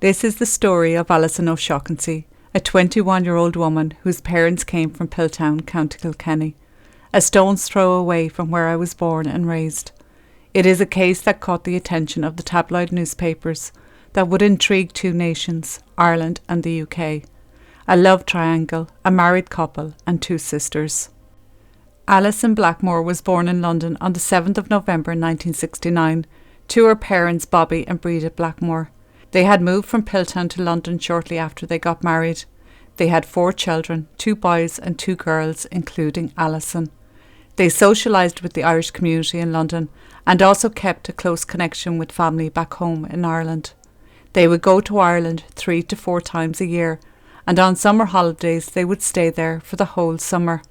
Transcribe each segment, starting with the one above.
This is the story of Alison O'Shaughnessy, a 21-year-old woman whose parents came from Piltown, County Kilkenny, a stone's throw away from where I was born and raised. It is a case that caught the attention of the tabloid newspapers that would intrigue two nations, Ireland and the UK, a love triangle, a married couple and two sisters. Alison Blackmore was born in London on the 7th of November 1969 to her parents Bobby and Breda Blackmore. They had moved from Piltown to London shortly after they got married. They had 4 children, 2 boys and 2 girls, including Alison. They socialised with the Irish community in London and also kept a close connection with family back home in Ireland. They would go to Ireland 3 to 4 times a year, and on summer holidays they would stay there for the whole summer.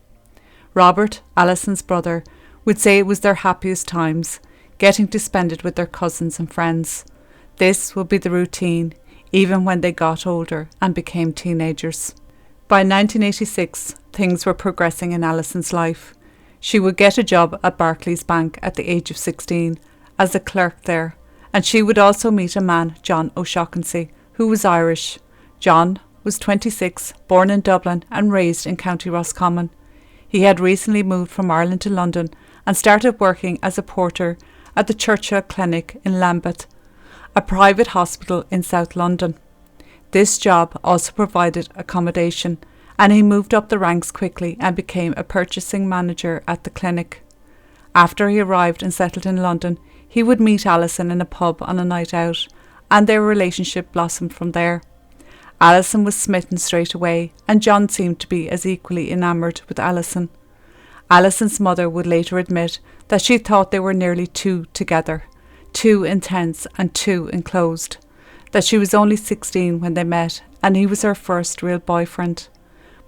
Robert, Alison's brother, would say it was their happiest times, getting to spend it with their cousins and friends. This would be the routine, even when they got older and became teenagers. By 1986, things were progressing in Alison's life. She would get a job at Barclays Bank at the age of 16 as a clerk there, and she would also meet a man, John O'Shaughnessy, who was Irish. John was 26, born in Dublin and raised in County Roscommon. He had recently moved from Ireland to London and started working as a porter at the Churchill Clinic in Lambeth, a private hospital in South London. This job also provided accommodation, and he moved up the ranks quickly and became a purchasing manager at the clinic. After he arrived and settled in London, he would meet Alison in a pub on a night out, and their relationship blossomed from there. Alison was smitten straight away, and John seemed to be as equally enamoured with Alison. Alison's mother would later admit that she thought they were nearly too together, too intense and too enclosed, that she was only 16 when they met and he was her first real boyfriend.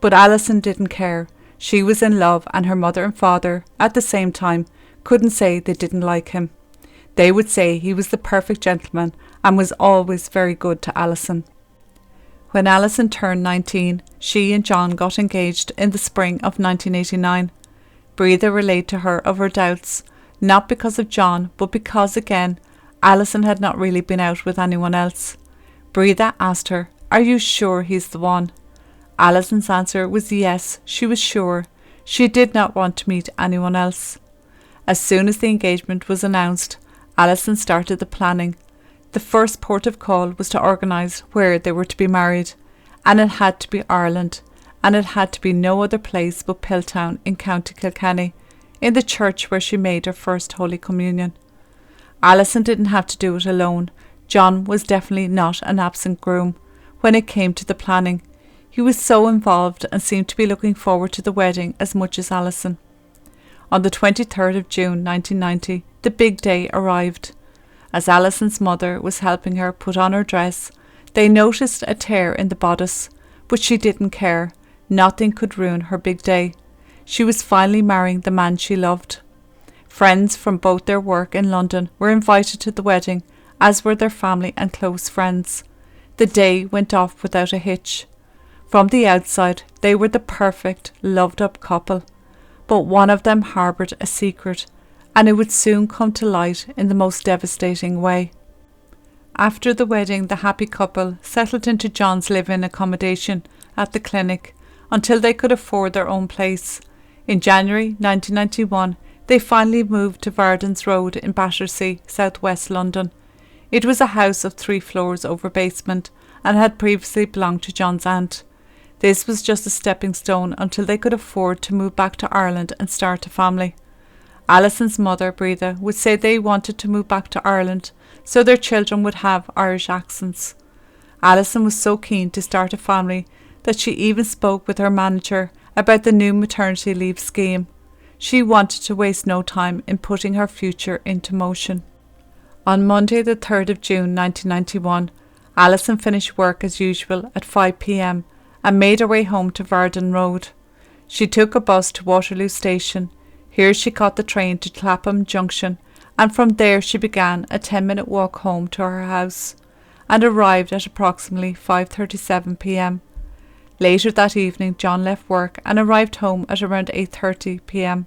But Alison didn't care. She was in love, and her mother and father, at the same time, couldn't say they didn't like him. They would say he was the perfect gentleman and was always very good to Alison. When Alison turned 19, she and John got engaged in the spring of 1989. Breda relayed to her of her doubts, not because of John, but because, again, Alison had not really been out with anyone else. Breda asked her, "Are you sure he's the one?" Alison's answer was yes, she was sure. She did not want to meet anyone else. As soon as the engagement was announced, Alison started the planning. The first port of call was to organise where they were to be married, and it had to be Ireland, and it had to be no other place but Piltown in County Kilkenny, in the church where she made her first Holy Communion. Alison didn't have to do it alone. John was definitely not an absent groom when it came to the planning. He was so involved and seemed to be looking forward to the wedding as much as Alison. On the 23rd of June 1990, the big day arrived. As Alison's mother was helping her put on her dress, they noticed a tear in the bodice, but she didn't care. Nothing could ruin her big day. She was finally marrying the man she loved. Friends from both their work in London were invited to the wedding, as were their family and close friends. The day went off without a hitch. From the outside, they were the perfect, loved-up couple, but one of them harboured a secret, and it would soon come to light in the most devastating way. After the wedding, the happy couple settled into John's live-in accommodation at the clinic until they could afford their own place. In January 1991, they finally moved to Vardens Road in Battersea, south-west London. It was a house of 3 floors over basement and had previously belonged to John's aunt. This was just a stepping stone until they could afford to move back to Ireland and start a family. Alison's mother, Breda, would say they wanted to move back to Ireland so their children would have Irish accents. Alison was so keen to start a family that she even spoke with her manager about the new maternity leave scheme. She wanted to waste no time in putting her future into motion. On Monday the 3rd of June 1991, Alison finished work as usual at 5 p.m. and made her way home to Varden Road. She took a bus to Waterloo Station. Here she caught the train to Clapham Junction, and from there she began a 10-minute walk home to her house, and arrived at approximately 5:37 p.m. Later that evening, John left work and arrived home at around 8:30 p.m.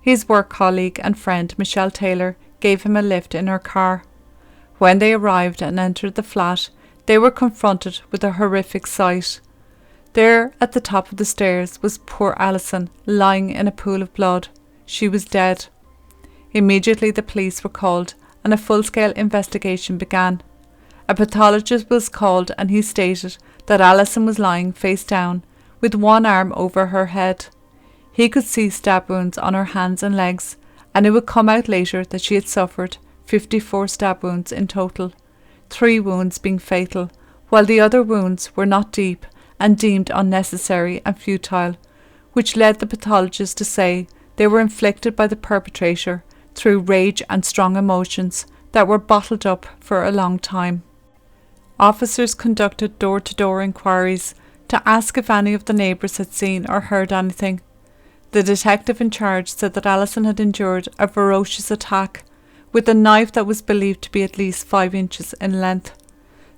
His work colleague and friend Michelle Taylor gave him a lift in her car. When they arrived and entered the flat, They were confronted with a horrific sight. There at the top of the stairs was poor Alison, lying in a pool of blood. She was dead. Immediately the police were called and a full-scale investigation began. A pathologist was called and he stated that Alison was lying face down, with one arm over her head. He could see stab wounds on her hands and legs, and it would come out later that she had suffered 54 stab wounds in total, 3 wounds being fatal, while the other wounds were not deep and deemed unnecessary and futile, which led the pathologist to say they were inflicted by the perpetrator through rage and strong emotions that were bottled up for a long time. Officers conducted door-to-door inquiries to ask if any of the neighbours had seen or heard anything. The detective in charge said that Alison had endured a ferocious attack with a knife that was believed to be at least 5 inches in length.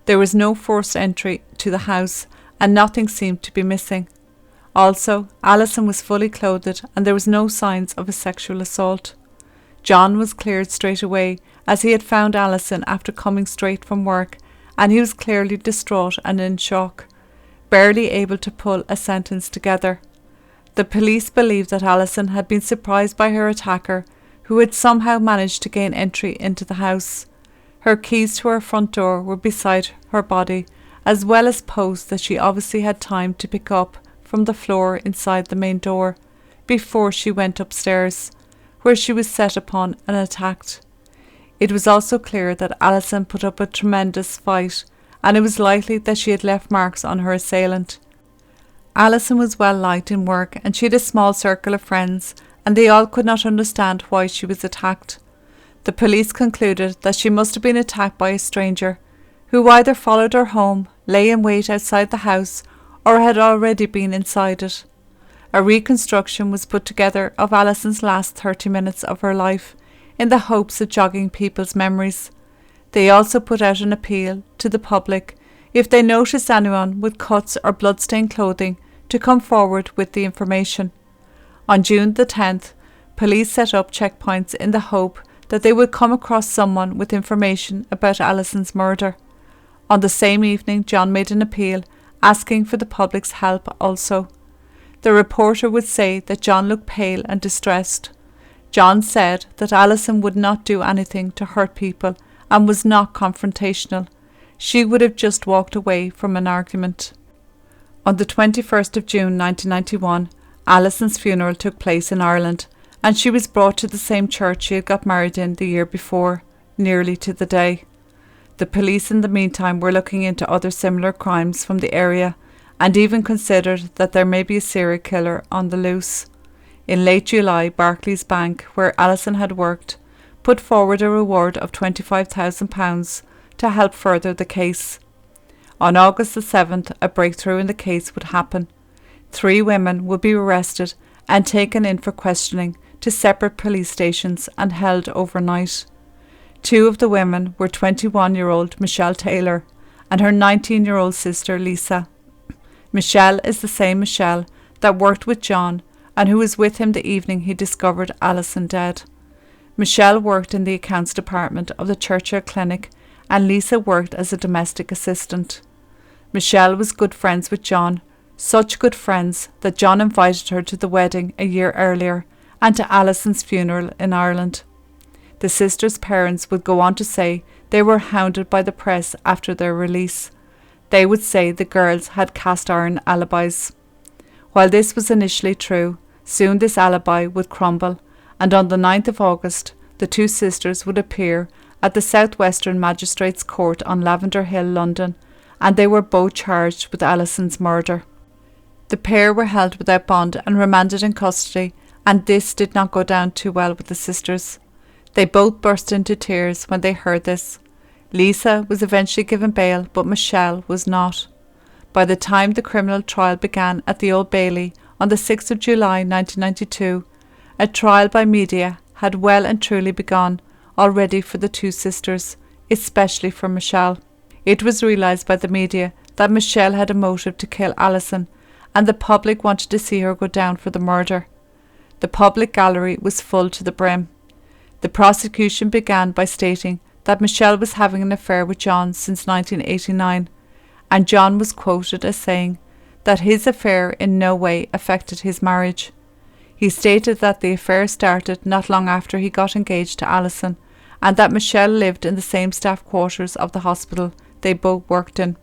There was no forced entry to the house and nothing seemed to be missing. Also, Alison was fully clothed and there was no signs of a sexual assault. John was cleared straight away as he had found Alison after coming straight from work, and he was clearly distraught and in shock, barely able to pull a sentence together. The police believed that Alison had been surprised by her attacker, who had somehow managed to gain entry into the house. Her keys to her front door were beside her body, as well as posts that she obviously had time to pick up from the floor inside the main door before she went upstairs, where she was set upon and attacked. It was also clear that Alison put up a tremendous fight, and it was likely that she had left marks on her assailant. Alison was well liked in work and she had a small circle of friends, and they all could not understand why she was attacked. The police concluded that she must have been attacked by a stranger, who either followed her home, lay in wait outside the house, or had already been inside it. A reconstruction was put together of Alison's last 30 minutes of her life, in the hopes of jogging people's memories. They also put out an appeal to the public, if they noticed anyone with cuts or blood-stained clothing, to come forward with the information. On June the 10th, police set up checkpoints in the hope that they would come across someone with information about Alison's murder. On the same evening, John made an appeal, asking for the public's help also. The reporter would say that John looked pale and distressed. John said that Alison would not do anything to hurt people and was not confrontational. She would have just walked away from an argument. On the 21st of June 1991, Alison's funeral took place in Ireland, and she was brought to the same church she had got married in the year before, nearly to the day. The police in the meantime were looking into other similar crimes from the area, and even considered that there may be a serial killer on the loose. In late July, Barclays Bank, where Alison had worked, put forward a reward of £25,000 to help further the case. On August the 7th, a breakthrough in the case would happen. 3 women would be arrested and taken in for questioning to separate police stations and held overnight. 2 of the women were 21-year-old Michelle Taylor and her 19-year-old sister Lisa. Michelle is the same Michelle that worked with John and who was with him the evening he discovered Alison dead. Michelle worked in the accounts department of the Churchill Clinic and Lisa worked as a domestic assistant. Michelle was good friends with John, such good friends that John invited her to the wedding a year earlier and to Alison's funeral in Ireland. The sisters' parents would go on to say they were hounded by the press after their release. They would say the girls had cast-iron alibis. While this was initially true, soon this alibi would crumble, and on the 9th of August, the 2 sisters would appear at the South Western Magistrates' Court on Lavender Hill, London, and they were both charged with Alison's murder. The pair were held without bond and remanded in custody, and this did not go down too well with the sisters. They both burst into tears when they heard this. Lisa was eventually given bail, but Michelle was not. By the time the criminal trial began at the Old Bailey on the 6th of July 1992, a trial by media had well and truly begun already for the 2 sisters, especially for Michelle. It was realised by the media that Michelle had a motive to kill Alison, and the public wanted to see her go down for the murder. The public gallery was full to the brim. The prosecution began by stating that Michelle was having an affair with John since 1989, and John was quoted as saying that his affair in no way affected his marriage. He stated that the affair started not long after he got engaged to Alison, and that Michelle lived in the same staff quarters of the hospital they both worked in.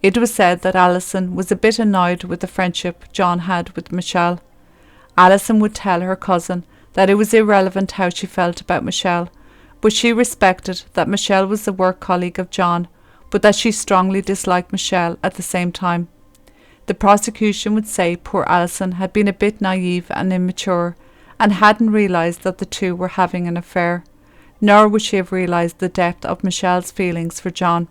It was said that Alison was a bit annoyed with the friendship John had with Michelle. Alison would tell her cousin that it was irrelevant how she felt about Michelle, but she respected that Michelle was a work colleague of John, but that she strongly disliked Michelle at the same time. The prosecution would say poor Alison had been a bit naive and immature, and hadn't realised that the two were having an affair, nor would she have realised the depth of Michelle's feelings for John.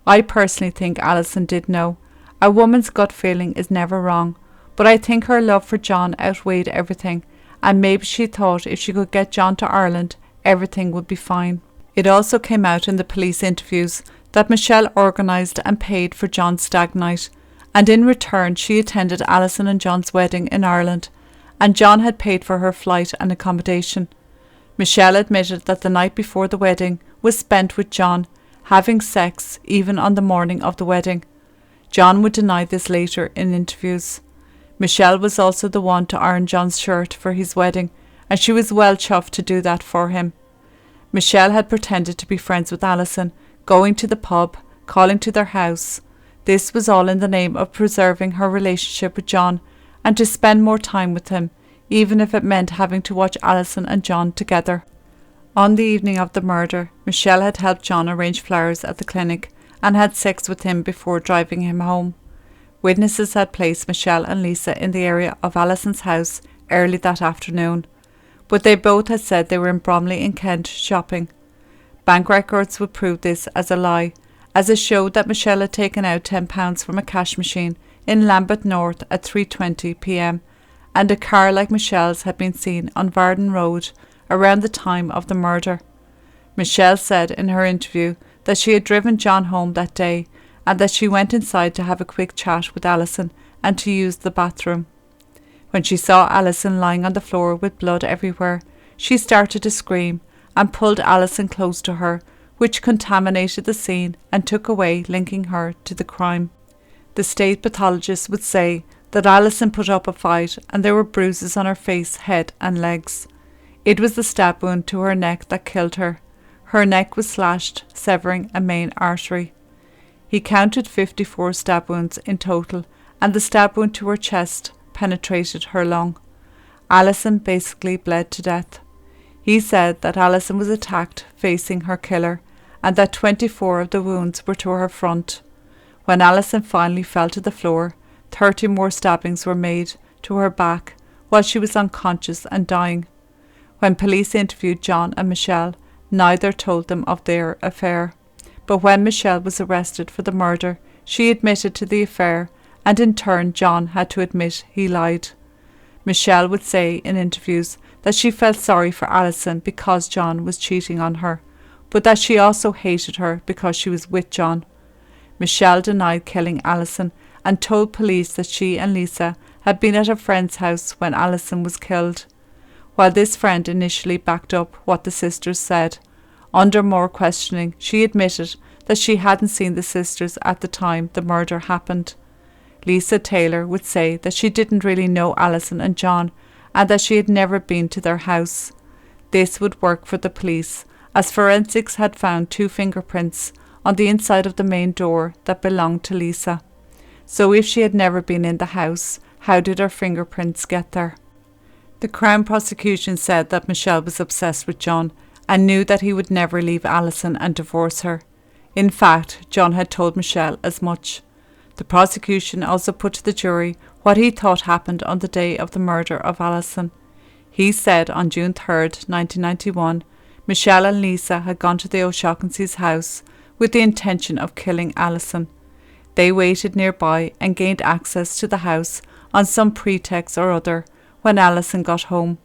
I personally think Alison did know. A woman's gut feeling is never wrong, but I think her love for John outweighed everything, and maybe she thought if she could get John to Ireland, everything would be fine. It also came out in the police interviews that Michelle organised and paid for John's stag night, and in return she attended Alison and John's wedding in Ireland, and John had paid for her flight and accommodation. Michelle admitted that the night before the wedding was spent with John, having sex even on the morning of the wedding. John would deny this later in interviews. Michelle was also the one to iron John's shirt for his wedding, and she was well chuffed to do that for him. Michelle had pretended to be friends with Alison, going to the pub, calling to their house. This was all in the name of preserving her relationship with John, and to spend more time with him, even if it meant having to watch Alison and John together. On the evening of the murder, Michelle had helped John arrange flowers at the clinic and had sex with him before driving him home. Witnesses had placed Michelle and Lisa in the area of Alison's house early that afternoon, but they both had said they were in Bromley in Kent shopping. Bank records would prove this as a lie, as it showed that Michelle had taken out £10 from a cash machine in Lambeth North at 3:20 p.m, and a car like Michelle's had been seen on Varden Road around the time of the murder. Michelle said in her interview that she had driven John home that day, and that she went inside to have a quick chat with Alison and to use the bathroom. When she saw Alison lying on the floor with blood everywhere, she started to scream and pulled Alison close to her, which contaminated the scene and took away linking her to the crime. The state pathologist would say that Alison put up a fight and there were bruises on her face, head and legs. It was the stab wound to her neck that killed her. Her neck was slashed, severing a main artery. He counted 54 stab wounds in total, and the stab wound to her chest penetrated her lung. Alison basically bled to death. He said that Alison was attacked facing her killer, and that 24 of the wounds were to her front. When Alison finally fell to the floor, 30 more stabbings were made to her back while she was unconscious and dying. When police interviewed John and Michelle, neither told them of their affair. But when Michelle was arrested for the murder, she admitted to the affair, and in turn John had to admit he lied. Michelle would say in interviews that she felt sorry for Alison because John was cheating on her, but that she also hated her because she was with John. Michelle denied killing Alison and told police that she and Lisa had been at a friend's house when Alison was killed. While this friend initially backed up what the sisters said, under more questioning she admitted that she hadn't seen the sisters at the time the murder happened. Lisa Taylor would say that she didn't really know Alison and John, and that she had never been to their house. This would work for the police, as forensics had found 2 fingerprints on the inside of the main door that belonged to Lisa. So if she had never been in the house, how did her fingerprints get there? The Crown prosecution said that Michelle was obsessed with John and knew that he would never leave Alison and divorce her. In fact, John had told Michelle as much. The prosecution also put to the jury what he thought happened on the day of the murder of Alison. He said on June 3rd, 1991, Michelle and Lisa had gone to the O'Shaughnessy's house with the intention of killing Alison. They waited nearby and gained access to the house on some pretext or other when Alison got home.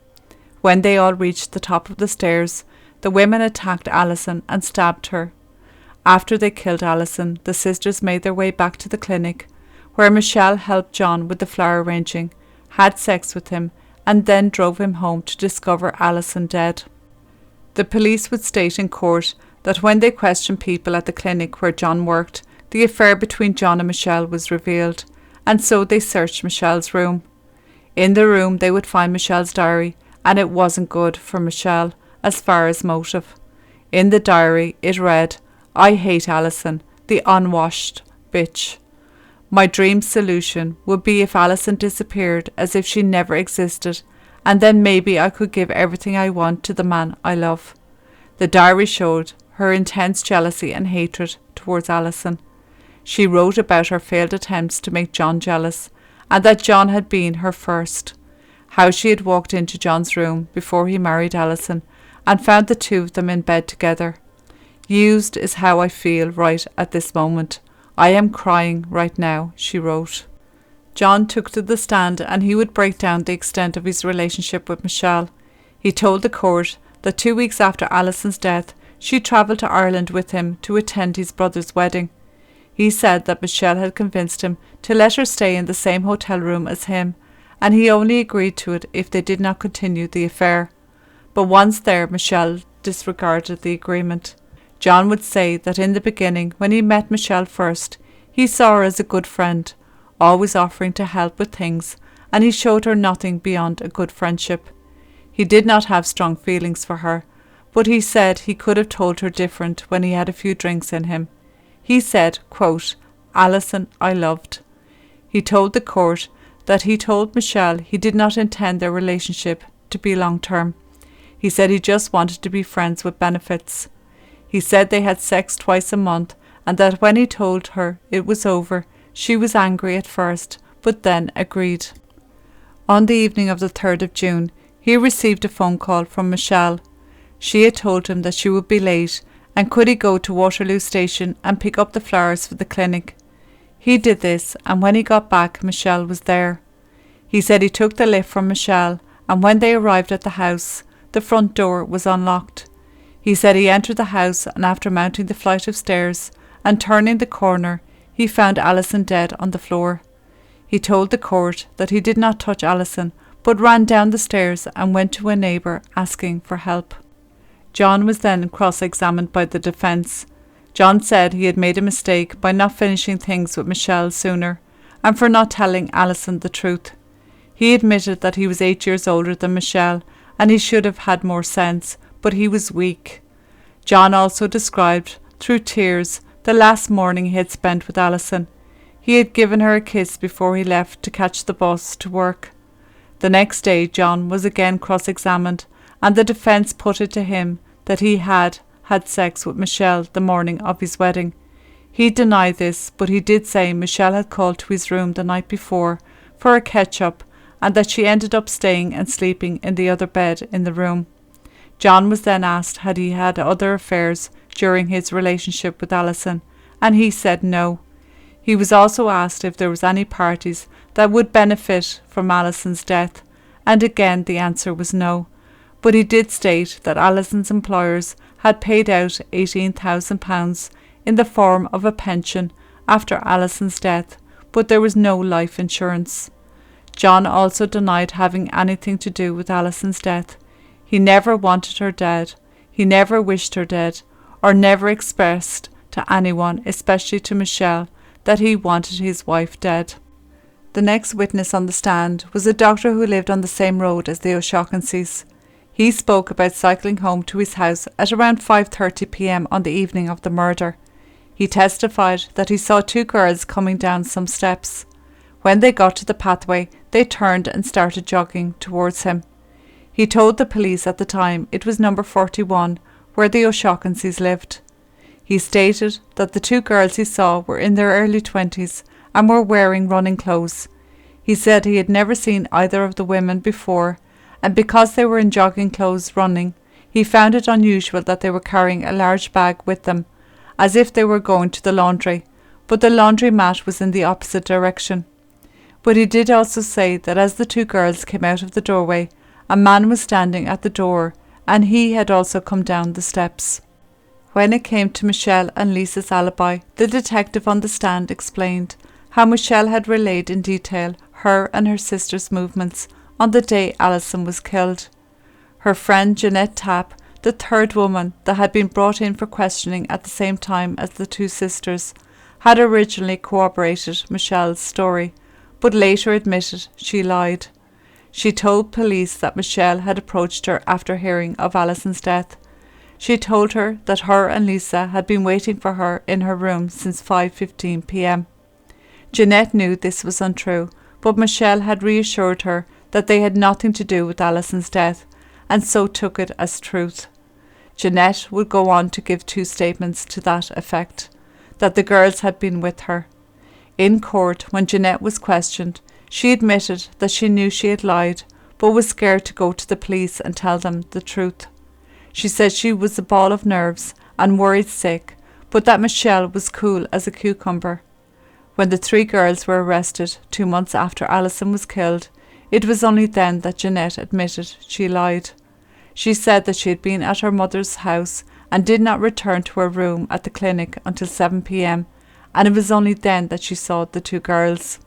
When they all reached the top of the stairs, the women attacked Alison and stabbed her. After they killed Alison, the sisters made their way back to the clinic, where Michelle helped John with the flower arranging, had sex with him, and then drove him home to discover Alison dead. The police would state in court that when they questioned people at the clinic where John worked, the affair between John and Michelle was revealed, and so they searched Michelle's room. In the room they would find Michelle's diary, and it wasn't good for Michelle as far as motive. In the diary it read, "I hate Alison, the unwashed bitch. My dream solution would be if Alison disappeared as if she never existed, and then maybe I could give everything I want to the man I love." The diary showed her intense jealousy and hatred towards Alison. She wrote about her failed attempts to make John jealous, and that John had been her first. How she had walked into John's room before he married Alison and found the two of them in bed together. "Used is how I feel right at this moment. I am crying right now," she wrote. John took to the stand and he would break down the extent of his relationship with Michelle. He told the court that 2 weeks after Alison's death, she travelled to Ireland with him to attend his brother's wedding. He said that Michelle had convinced him to let her stay in the same hotel room as him, and he only agreed to it if they did not continue the affair. But once there, Michelle disregarded the agreement. John would say that in the beginning, when he met Michelle first, he saw her as a good friend, always offering to help with things, and he showed her nothing beyond a good friendship. He did not have strong feelings for her, but he said he could have told her different when he had a few drinks in him. He said, quote, "Alison I loved." He told the court that he told Michelle he did not intend their relationship to be long-term. He said he just wanted to be friends with benefits. He said they had sex twice a month, and that when he told her it was over, she was angry at first, but then agreed. On the evening of the 3rd of June, he received a phone call from Michelle. She had told him that she would be late, and could he go to Waterloo Station and pick up the flowers for the clinic. He did this, and when he got back, Michelle was there. He said he took the lift from Michelle, and when they arrived at the house, the front door was unlocked. He said he entered the house, and after mounting the flight of stairs and turning the corner, he found Alison dead on the floor. He told the court that he did not touch Alison, but ran down the stairs and went to a neighbour asking for help. John was then cross-examined by the defence. John said he had made a mistake by not finishing things with Michelle sooner, and for not telling Alison the truth. He admitted that he was 8 years older than Michelle, and he should have had more sense, but he was weak. John also described, through tears, the last morning he had spent with Alison. He had given her a kiss before he left to catch the bus to work. The next day John was again cross-examined, and the defence put it to him that he had had sex with Michelle the morning of his wedding. He denied this, but he did say Michelle had called to his room the night before for a catch-up, and that she ended up staying and sleeping in the other bed in the room. John was then asked had he had other affairs during his relationship with Alison, and he said no. He was also asked if there was any parties that would benefit from Alison's death, and again the answer was no. But he did state that Alison's employers had paid out £18,000 in the form of a pension after Alison's death, but there was no life insurance. John also denied having anything to do with Alison's death. He never wanted her dead. He never wished her dead, or never expressed to anyone, especially to Michelle, that he wanted his wife dead. The next witness on the stand was a doctor who lived on the same road as the O'Shaughnessy's. He spoke about cycling home to his house at around 5:30 p.m. on the evening of the murder. He testified that he saw two girls coming down some steps. When they got to the pathway, they turned and started jogging towards him. He told the police at the time it was number 41, where the O'Shaughnessy's lived. He stated that the two girls he saw were in their early 20s and were wearing running clothes. He said he had never seen either of the women before, and because they were in jogging clothes running, he found it unusual that they were carrying a large bag with them, as if they were going to the laundry, but the laundry mat was in the opposite direction. But he did also say that as the two girls came out of the doorway, a man was standing at the door, and he had also come down the steps. When it came to Michelle and Lisa's alibi, the detective on the stand explained how Michelle had relayed in detail her and her sister's movements on the day Alison was killed. Her friend Jeanette Tapp, the third woman that had been brought in for questioning at the same time as the two sisters, had originally corroborated Michelle's story, but later admitted she lied. She told police that Michelle had approached her after hearing of Alison's death. She told her that her and Lisa had been waiting for her in her room since 5:15 p.m. Jeanette knew this was untrue, but Michelle had reassured her that they had nothing to do with Alison's death, and so took it as truth. Jeanette would go on to give 2 statements to that effect, that the girls had been with her. In court, when Jeanette was questioned, she admitted that she knew she had lied, but was scared to go to the police and tell them the truth. She said she was a ball of nerves and worried sick, but that Michelle was cool as a cucumber. When the 3 girls were arrested 2 months after Alison was killed, it was only then that Jeanette admitted she lied. She said that she had been at her mother's house and did not return to her room at the clinic until 7 p.m, and it was only then that she saw the 2 girls.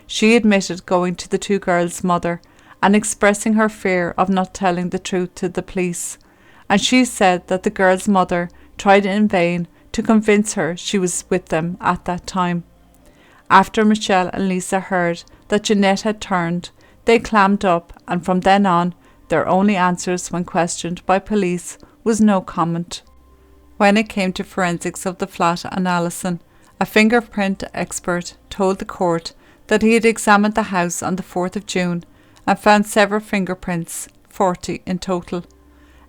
She admitted going to the 2 girls' mother and expressing her fear of not telling the truth to the police, and she said that the girls' mother tried in vain to convince her she was with them at that time. After Michelle and Lisa heard that Jeanette had turned, they clammed up, and from then on, their only answers when questioned by police was no comment. When it came to forensics of the flat and Alison, a fingerprint expert told the court that he had examined the house on the 4th of June and found several fingerprints, 40 in total.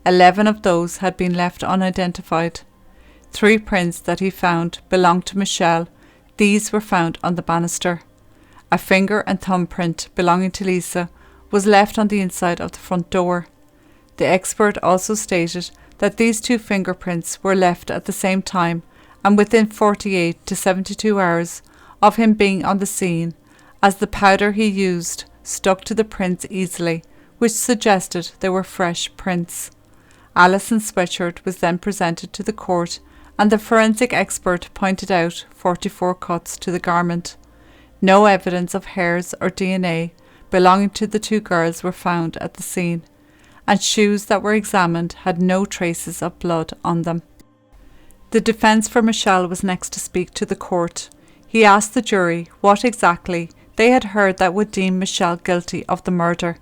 11 of those had been left unidentified. 3 prints that he found belonged to Michelle. These were found on the banister. A finger and thumb print belonging to Lisa was left on the inside of the front door. The expert also stated that these 2 fingerprints were left at the same time and within 48 to 72 hours of him being on the scene, as the powder he used stuck to the prints easily, which suggested they were fresh prints. Alison's sweatshirt was then presented to the court, and the forensic expert pointed out 44 cuts to the garment. No evidence of hairs or DNA belonging to the 2 girls were found at the scene, and shoes that were examined had no traces of blood on them. The defence for Michelle was next to speak to the court. He asked the jury what exactly they had heard that would deem Michelle guilty of the murder.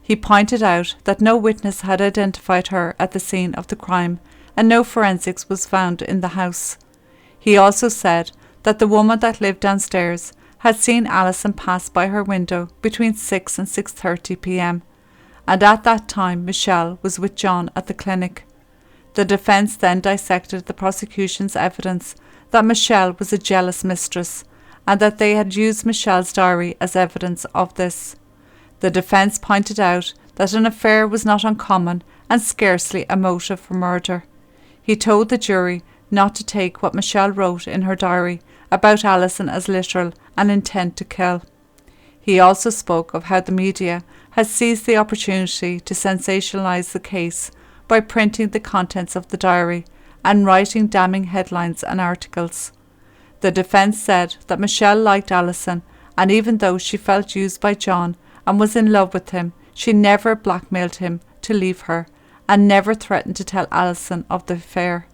He pointed out that no witness had identified her at the scene of the crime, and no forensics was found in the house. He also said that the woman that lived downstairs had seen Alison pass by her window between 6 and 6:30 p.m, and at that time Michelle was with John at the clinic. The defence then dissected the prosecution's evidence that Michelle was a jealous mistress, and that they had used Michelle's diary as evidence of this. The defence pointed out that an affair was not uncommon and scarcely a motive for murder. He told the jury not to take what Michelle wrote in her diary about Alison as literal and intent to kill. He also spoke of how the media has seized the opportunity to sensationalise the case by printing the contents of the diary and writing damning headlines and articles. The defence said that Michelle liked Alison, and even though she felt used by John and was in love with him, she never blackmailed him to leave her and never threatened to tell Alison of the affair.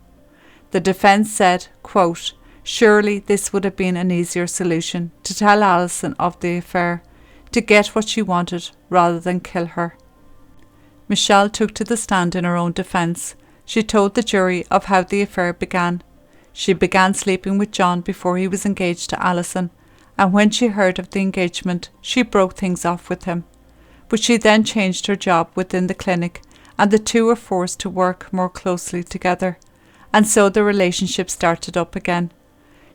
The defence said, quote, "Surely this would have been an easier solution, to tell Alison of the affair, to get what she wanted rather than kill her." Michelle took to the stand in her own defence. She told the jury of how the affair began. She began sleeping with John before he was engaged to Alison, and when she heard of the engagement, she broke things off with him. But she then changed her job within the clinic, and the 2 were forced to work more closely together, and so the relationship started up again.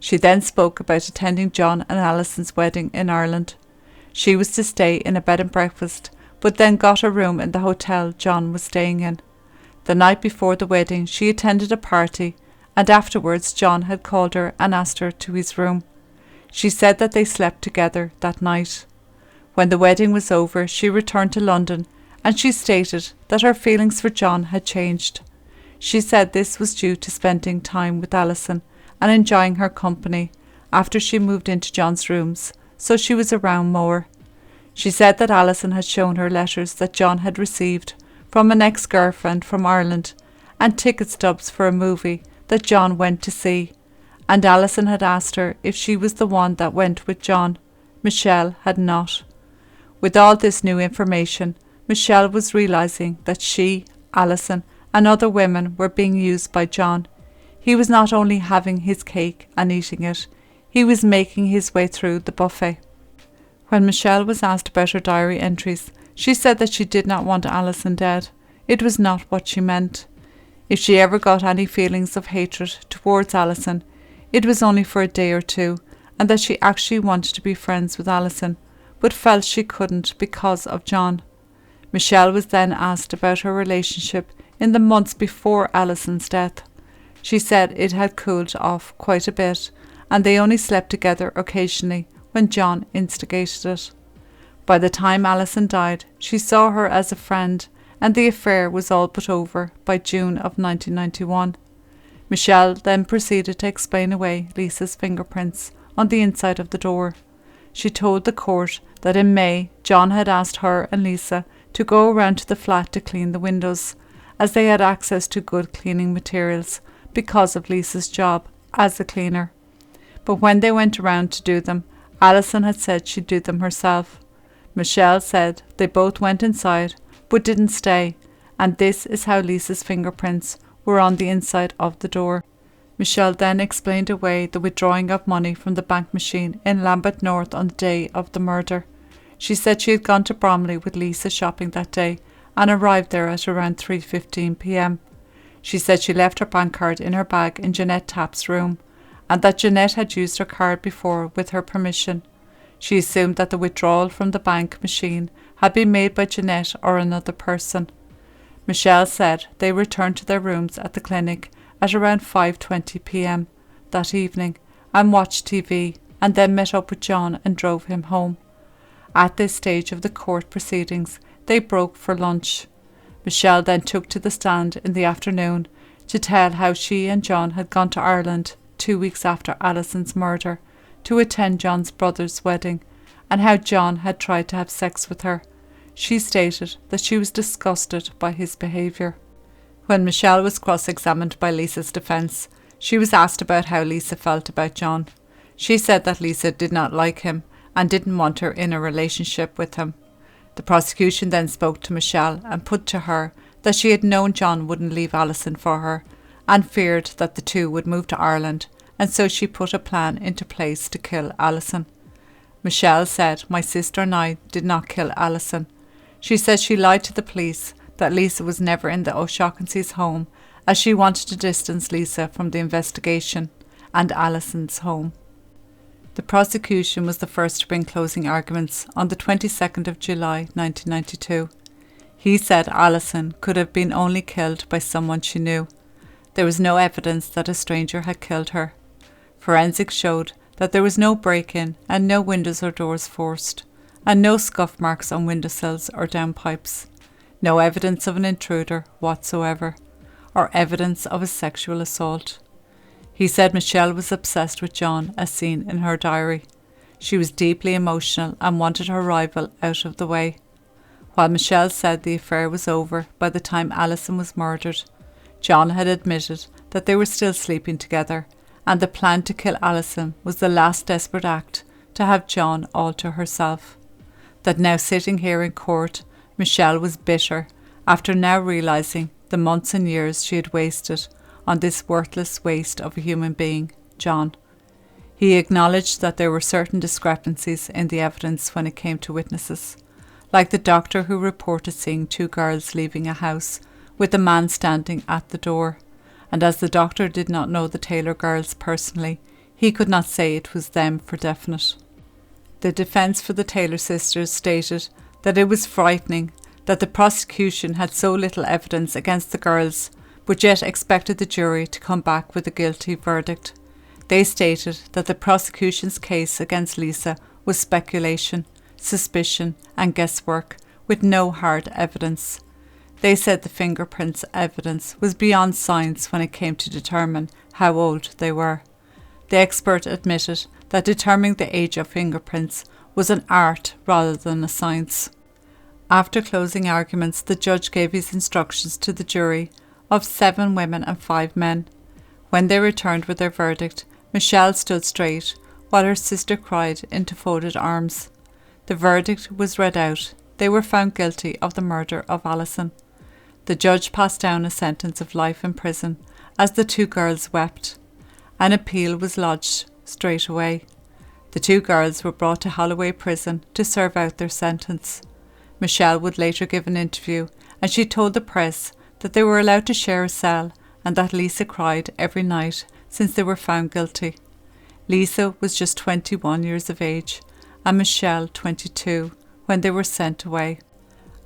She then spoke about attending John and Alison's wedding in Ireland. She was to stay in a bed and breakfast, but then got a room in the hotel John was staying in. The night before the wedding, she attended a party, and afterwards John had called her and asked her to his room. She said that they slept together that night. When the wedding was over, she returned to London, and she stated that her feelings for John had changed. She said this was due to spending time with Alison and enjoying her company after she moved into John's rooms, so she was around more. She said that Alison had shown her letters that John had received from an ex-girlfriend from Ireland and ticket stubs for a movie that John went to see, and Alison had asked her if she was the one that went with John. Michelle had not. With all this new information, Michelle was realising that she, Alison, and other women were being used by John. He was not only having his cake and eating it, he was making his way through the buffet. When Michelle was asked about her diary entries, she said that she did not want Alison dead. It was not what she meant. If she ever got any feelings of hatred towards Alison, it was only for a day or two, and that she actually wanted to be friends with Alison, but felt she couldn't because of John. Michelle was then asked about her relationship in the months before Alison's death. She said it had cooled off quite a bit, and they only slept together occasionally when John instigated it. By the time Alison died, she saw her as a friend, and the affair was all but over by June of 1991. Michelle then proceeded to explain away Lisa's fingerprints on the inside of the door. She told the court that in May, John had asked her and Lisa to go around to the flat to clean the windows, as they had access to good cleaning materials because of Lisa's job as a cleaner. But when they went around to do them, Alison had said she'd do them herself. Michelle said they both went inside but didn't stay, and this is how Lisa's fingerprints were on the inside of the door. Michelle then explained away the withdrawing of money from the bank machine in Lambeth North on the day of the murder. She said she had gone to Bromley with Lisa shopping that day and arrived there at around 3:15 p.m. She said she left her bank card in her bag in Jeanette Tapp's room, and that Jeanette had used her card before with her permission. She assumed that the withdrawal from the bank machine had been made by Jeanette or another person. Michelle said they returned to their rooms at the clinic at around 5:20 p.m. that evening and watched TV, and then met up with John and drove him home. At this stage of the court proceedings, they broke for lunch. Michelle then took to the stand in the afternoon to tell how she and John had gone to Ireland 2 weeks after Alison's murder to attend John's brother's wedding, and how John had tried to have sex with her. She stated that she was disgusted by his behaviour. When Michelle was cross-examined by Lisa's defence, she was asked about how Lisa felt about John. She said that Lisa did not like him and didn't want her in a relationship with him. The prosecution then spoke to Michelle and put to her that she had known John wouldn't leave Alison for her and feared that the two would move to Ireland, and so she put a plan into place to kill Alison. Michelle said, "My sister and I did not kill Alison." She said she lied to the police that Lisa was never in the O'Shaughnessy's home, as she wanted to distance Lisa from the investigation and Alison's home. The prosecution was the first to bring closing arguments on the 22nd of July 1992. He said Alison could have been only killed by someone she knew. There was no evidence that a stranger had killed her. Forensics showed that there was no break-in and no windows or doors forced, and no scuff marks on windowsills or downpipes. No evidence of an intruder whatsoever, or evidence of a sexual assault. He said Michelle was obsessed with John as seen in her diary. She was deeply emotional and wanted her rival out of the way. While Michelle said the affair was over by the time Alison was murdered, John had admitted that they were still sleeping together, and the plan to kill Alison was the last desperate act to have John all to herself. That now sitting here in court, Michelle was bitter after now realising the months and years she had wasted on this worthless waste of a human being, John. He acknowledged that there were certain discrepancies in the evidence when it came to witnesses, like the doctor who reported seeing two girls leaving a house with a man standing at the door, and as the doctor did not know the Taylor girls personally, he could not say it was them for definite. The defence for the Taylor sisters stated that it was frightening that the prosecution had so little evidence against the girls, but yet expected the jury to come back with a guilty verdict. They stated that the prosecution's case against Lisa was speculation, suspicion and guesswork with no hard evidence. They said the fingerprints evidence was beyond science when it came to determine how old they were. The expert admitted that determining the age of fingerprints was an art rather than a science. After closing arguments, the judge gave his instructions to the jury of 7 women and 5 men. When they returned with their verdict, Michelle stood straight, while her sister cried into folded arms. The verdict was read out. They were found guilty of the murder of Alison. The judge passed down a sentence of life in prison as the two girls wept. An appeal was lodged straight away. The two girls were brought to Holloway Prison to serve out their sentence. Michelle would later give an interview, and she told the press that they were allowed to share a cell and that Lisa cried every night since they were found guilty. Lisa was just 21 years of age and Michelle 22 when they were sent away.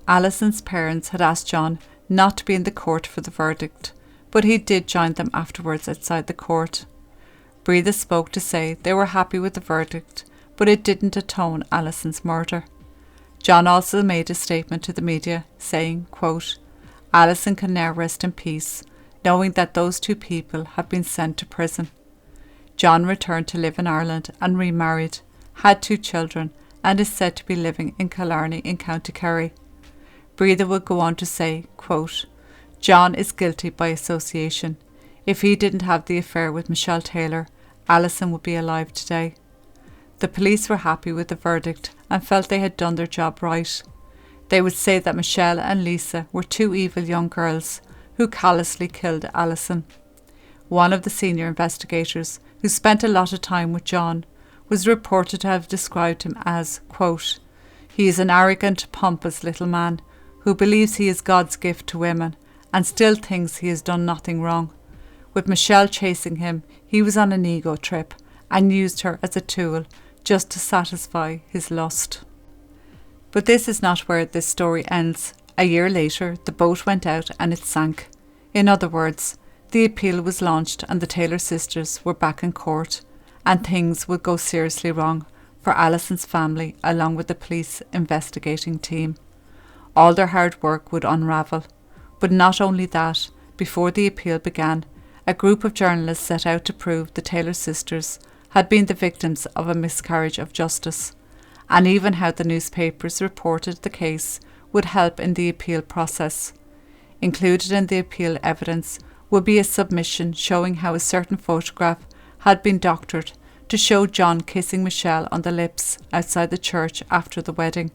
Alison's parents had asked John not to be in the court for the verdict, but he did join them afterwards outside the court. Breatha spoke to say they were happy with the verdict, but it didn't atone Alison's murder. John also made a statement to the media saying, quote, "Alison can now rest in peace, knowing that those two people have been sent to prison." John returned to live in Ireland and remarried, had 2 children, and is said to be living in Killarney in County Kerry. Breatha would go on to say, quote, "John is guilty by association. If he didn't have the affair with Michelle Taylor, Alison would be alive today." The police were happy with the verdict and felt they had done their job right. They would say that Michelle and Lisa were 2 evil young girls who callously killed Alison. One of the senior investigators, who spent a lot of time with John, was reported to have described him as, quote, "He is an arrogant, pompous little man who believes he is God's gift to women and still thinks he has done nothing wrong. With Michelle chasing him, he was on an ego trip and used her as a tool just to satisfy his lust." But this is not where this story ends. A year later, the boat went out and it sank. In other words, the appeal was launched and the Taylor sisters were back in court, and things would go seriously wrong for Alison's family along with the police investigating team. All their hard work would unravel. But not only that, before the appeal began, a group of journalists set out to prove the Taylor sisters had been the victims of a miscarriage of justice, and even how the newspapers reported the case would help in the appeal process. Included in the appeal evidence would be a submission showing how a certain photograph had been doctored to show John kissing Michelle on the lips outside the church after the wedding.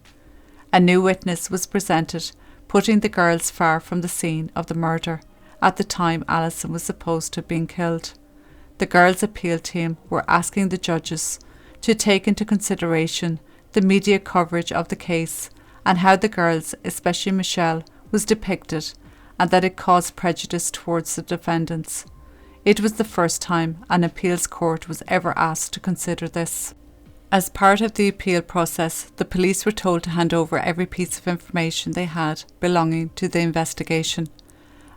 A new witness was presented, putting the girls far from the scene of the murder at the time Alison was supposed to have been killed. The girls' appeal team were asking the judges to take into consideration the media coverage of the case and how the girls, especially Michelle, was depicted, and that it caused prejudice towards the defendants. It was the first time an appeals court was ever asked to consider this. As part of the appeal process, the police were told to hand over every piece of information they had belonging to the investigation.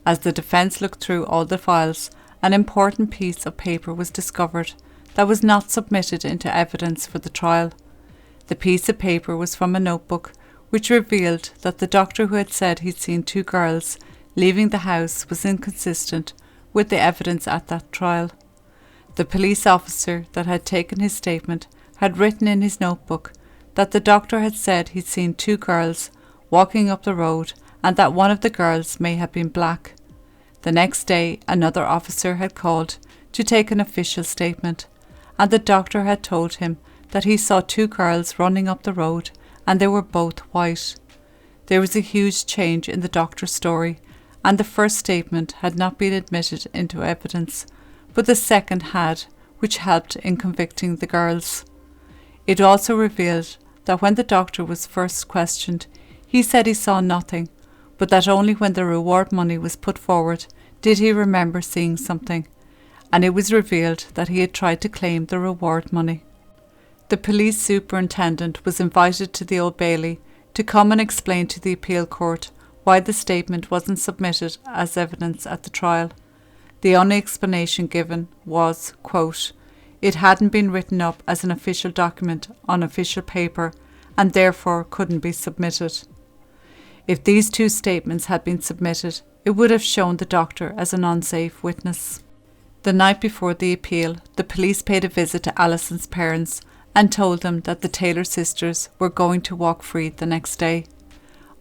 As the defence looked through all the files, an important piece of paper was discovered that was not submitted into evidence for the trial. The piece of paper was from a notebook which revealed that the doctor who had said he'd seen 2 girls leaving the house was inconsistent with the evidence at that trial. The police officer that had taken his statement had written in his notebook that the doctor had said he'd seen 2 girls walking up the road and that one of the girls may have been black. The next day, another officer had called to take an official statement, and the doctor had told him that he saw 2 girls running up the road and they were both white. There was a huge change in the doctor's story, and the first statement had not been admitted into evidence, but the second had, which helped in convicting the girls. It also revealed that when the doctor was first questioned, he said he saw nothing, but that only when the reward money was put forward did he remember seeing something, and it was revealed that he had tried to claim the reward money. The police superintendent was invited to the Old Bailey to come and explain to the appeal court why the statement wasn't submitted as evidence at the trial. The only explanation given was, quote, "It hadn't been written up as an official document on official paper and therefore couldn't be submitted." If these 2 statements had been submitted, it would have shown the doctor as an unsafe witness. The night before the appeal, the police paid a visit to Alison's parents and told them that the Taylor sisters were going to walk free the next day.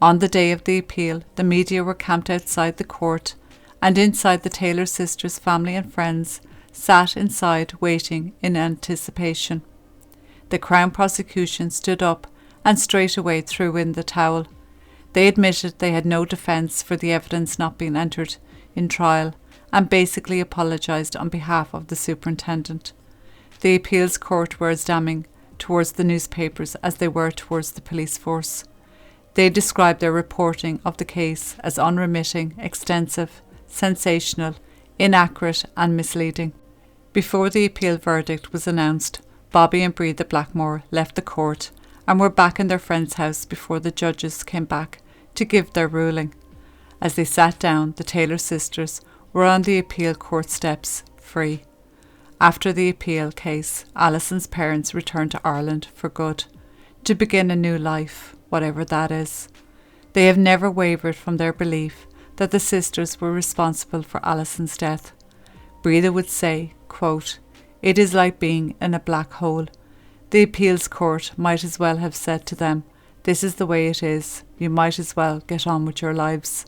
On the day of the appeal, the media were camped outside the court, and inside the Taylor sisters' family and friends sat inside waiting in anticipation. The Crown prosecution stood up and straightway threw in the towel. They admitted they had no defence for the evidence not being entered in trial and basically apologised on behalf of the superintendent. The appeals court were as damning towards the newspapers as they were towards the police force. They described their reporting of the case as unremitting, extensive, sensational, inaccurate and misleading. Before the appeal verdict was announced, Bobby and Breatha Blackmore left the court and were back in their friend's house before the judges came back to give their ruling. As they sat down, the Taylor sisters were on the appeal court steps, free. After the appeal case, Alison's parents returned to Ireland for good, to begin a new life, whatever that is. They have never wavered from their belief that the sisters were responsible for Alison's death. Breatha would say, quote, "It is like being in a black hole. The appeals court might as well have said to them, 'This is the way it is, you might as well get on with your lives.'"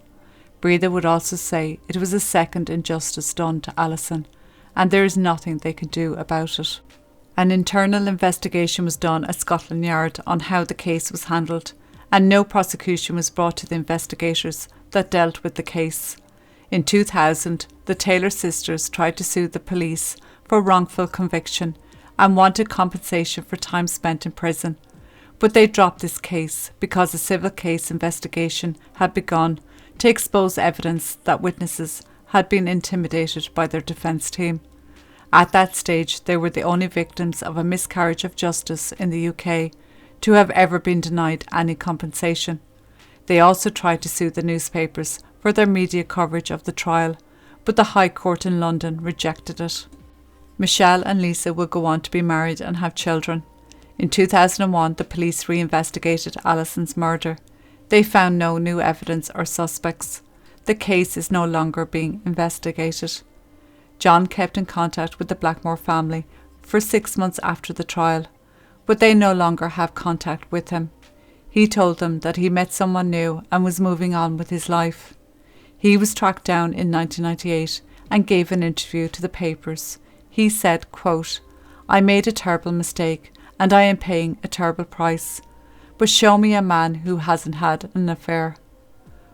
Breatha would also say it was a second injustice done to Alison, and there is nothing they can do about it. An internal investigation was done at Scotland Yard on how the case was handled, and no prosecution was brought to the investigators that dealt with the case. In 2000, the Taylor sisters tried to sue the police for wrongful conviction and wanted compensation for time spent in prison, but they dropped this case because a civil case investigation had begun to expose evidence that witnesses had been intimidated by their defence team. At that stage, they were the only victims of a miscarriage of justice in the UK to have ever been denied any compensation. They also tried to sue the newspapers for their media coverage of the trial, but the High Court in London rejected it. Michelle and Lisa would go on to be married and have children. In 2001, the police reinvestigated Alison's murder. They found no new evidence or suspects. The case is no longer being investigated. John kept in contact with the Blackmore family for 6 months after the trial, but they no longer have contact with him. He told them that he met someone new and was moving on with his life. He was tracked down in 1998 and gave an interview to the papers. He said, quote, "I made a terrible mistake and I am paying a terrible price, but show me a man who hasn't had an affair."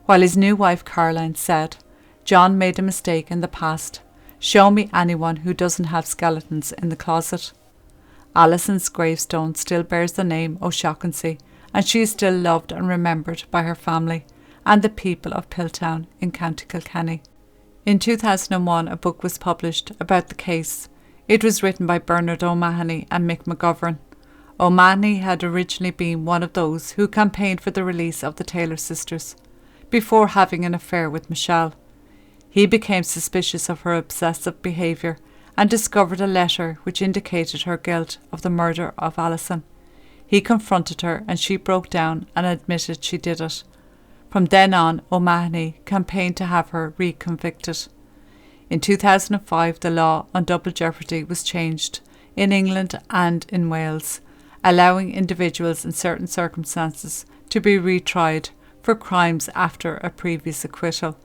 While his new wife Caroline said, "John made a mistake in the past. Show me anyone who doesn't have skeletons in the closet." Alison's gravestone still bears the name O'Shaughnessy, and she is still loved and remembered by her family and the people of Piltown in County Kilkenny. In 2001, a book was published about the case. It was written by Bernard O'Mahony and Mick McGovern. O'Mahony had originally been one of those who campaigned for the release of the Taylor sisters, before having an affair with Michelle. He became suspicious of her obsessive behaviour and discovered a letter which indicated her guilt of the murder of Alison. He confronted her and she broke down and admitted she did it. From then on, O'Mahony campaigned to have her reconvicted. In 2005, the law on double jeopardy was changed in England and in Wales, allowing individuals in certain circumstances to be retried for crimes after a previous acquittal.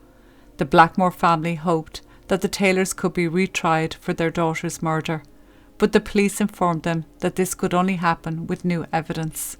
The Blackmore family hoped that the Taylors could be retried for their daughter's murder, but the police informed them that this could only happen with new evidence.